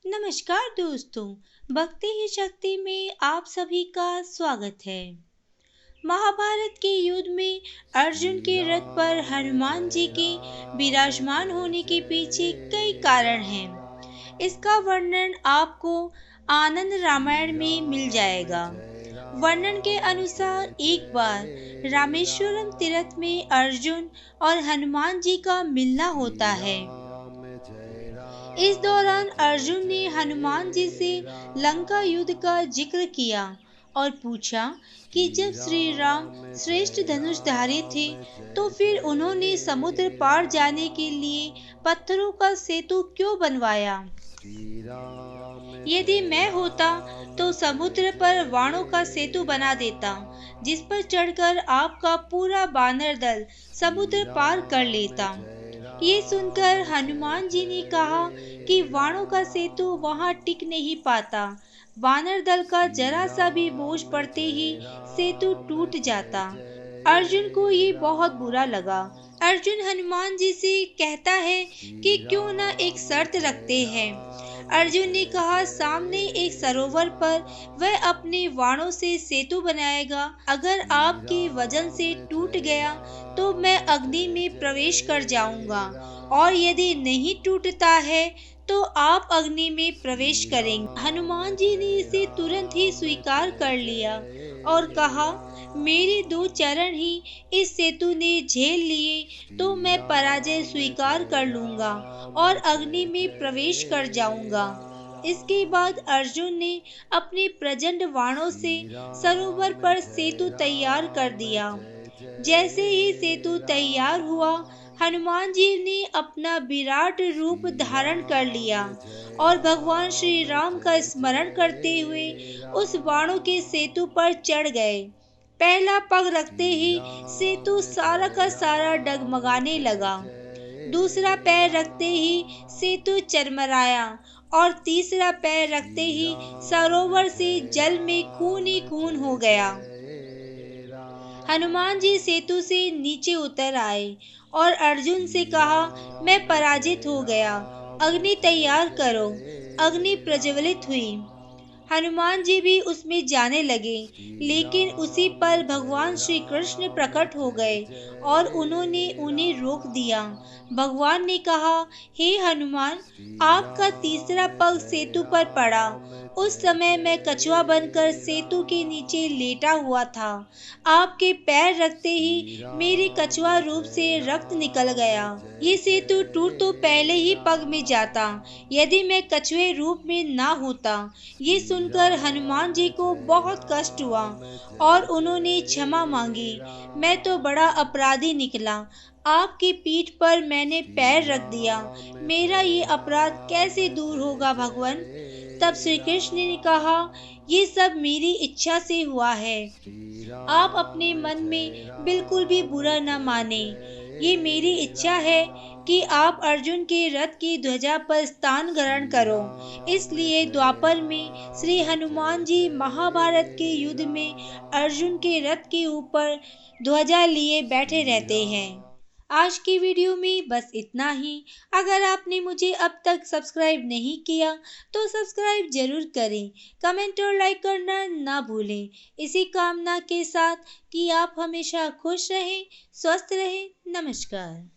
नमस्कार दोस्तों, भक्ति ही शक्ति में आप सभी का स्वागत है। महाभारत के युद्ध में अर्जुन के रथ पर हनुमान जी के विराजमान होने के पीछे कई कारण हैं। इसका वर्णन आपको आनंद रामायण में मिल जाएगा। वर्णन के अनुसार एक बार रामेश्वरम तीर्थ में अर्जुन और हनुमान जी का मिलना होता है। इस दौरान अर्जुन ने हनुमान जी से लंका युद्ध का जिक्र किया और पूछा कि जब श्री राम श्रेष्ठ धनुषधारी थे तो फिर उन्होंने समुद्र पार जाने के लिए पत्थरों का सेतु क्यों बनवाया। यदि मैं होता तो समुद्र पर वाणों का सेतु बना देता जिस पर चढ़कर आपका पूरा वानर दल समुद्र पार कर लेता। ये सुनकर हनुमान जी ने कहा कि वाणों का सेतु वहां टिक नहीं पाता। वानर दल का जरा सा भी बोझ पड़ते ही सेतु टूट जाता। अर्जुन को ये बहुत बुरा लगा। अर्जुन हनुमान जी से कहता है कि क्यों न एक शर्त रखते हैं। अर्जुन ने कहा सामने एक सरोवर पर वह अपने वाणों से सेतु बनाएगा। अगर आपके वजन से टूट गया तो मैं अग्नि में प्रवेश कर जाऊंगा और यदि नहीं टूटता है तो आप अग्नि में प्रवेश करेंगे। हनुमान जी ने इसे तुरंत ही स्वीकार कर लिया और कहा मेरे 2 चरण ही इस सेतु ने झेल लिए तो मैं पराजय स्वीकार कर लूंगा और अग्नि में प्रवेश कर जाऊंगा। इसके बाद अर्जुन ने अपने प्रचंड बाणों से सरोवर पर सेतु तैयार कर दिया। जैसे ही सेतु तैयार हुआ हनुमान जी ने अपना विराट रूप धारण कर लिया और भगवान श्री राम का स्मरण करते हुए उस बाणों के सेतु पर चढ़ गए। पहला पग रखते ही सेतु सारा का सारा डगमगाने लगा। दूसरा पैर रखते ही सेतु चरमराया और तीसरा पैर रखते ही सरोवर से जल में खून ही खून हो गया। हनुमान जी सेतु से नीचे उतर आए और अर्जुन से कहा मैं पराजित हो गया, अग्नि तैयार करो। अग्नि प्रज्वलित हुई। हनुमान जी भी उसमें जाने लगे, लेकिन उसी पल भगवान श्री कृष्ण प्रकट हो गए और उन्होंने उन्हें रोक दिया। भगवान ने कहा, हे हनुमान, आपका तीसरा पग सेतु पर पड़ा। उस समय मैं कछुआ बनकर सेतु के नीचे लेटा हुआ था। आपके पैर रखते ही मेरे कछुआ रूप से रक्त निकल गया। ये सेतु टूट तो पहले ही पग में जाता यदि मैं कछुए रूप में ना होता। ये सुनकर हनुमान जी को बहुत कष्ट हुआ और उन्होंने क्षमा मांगी। मैं तो बड़ा अपराधी निकला। आपकी पीठ पर मैंने पैर रख दिया। मेरा ये अपराध कैसे दूर होगा भगवान। तब श्री कृष्ण ने कहा, ये सब मेरी इच्छा से हुआ है। आप अपने मन में बिल्कुल भी बुरा न माने। ये मेरी इच्छा है कि आप अर्जुन के रथ की ध्वजा पर स्थान ग्रहण करो। इसलिए द्वापर में श्री हनुमान जी महाभारत के युद्ध में अर्जुन के रथ के ऊपर ध्वजा लिए बैठे रहते हैं। आज की वीडियो में बस इतना ही। अगर आपने मुझे अब तक सब्सक्राइब नहीं किया तो सब्सक्राइब जरूर करें। कमेंट और लाइक करना ना भूलें। इसी कामना के साथ कि आप हमेशा खुश रहें, स्वस्थ रहें। नमस्कार।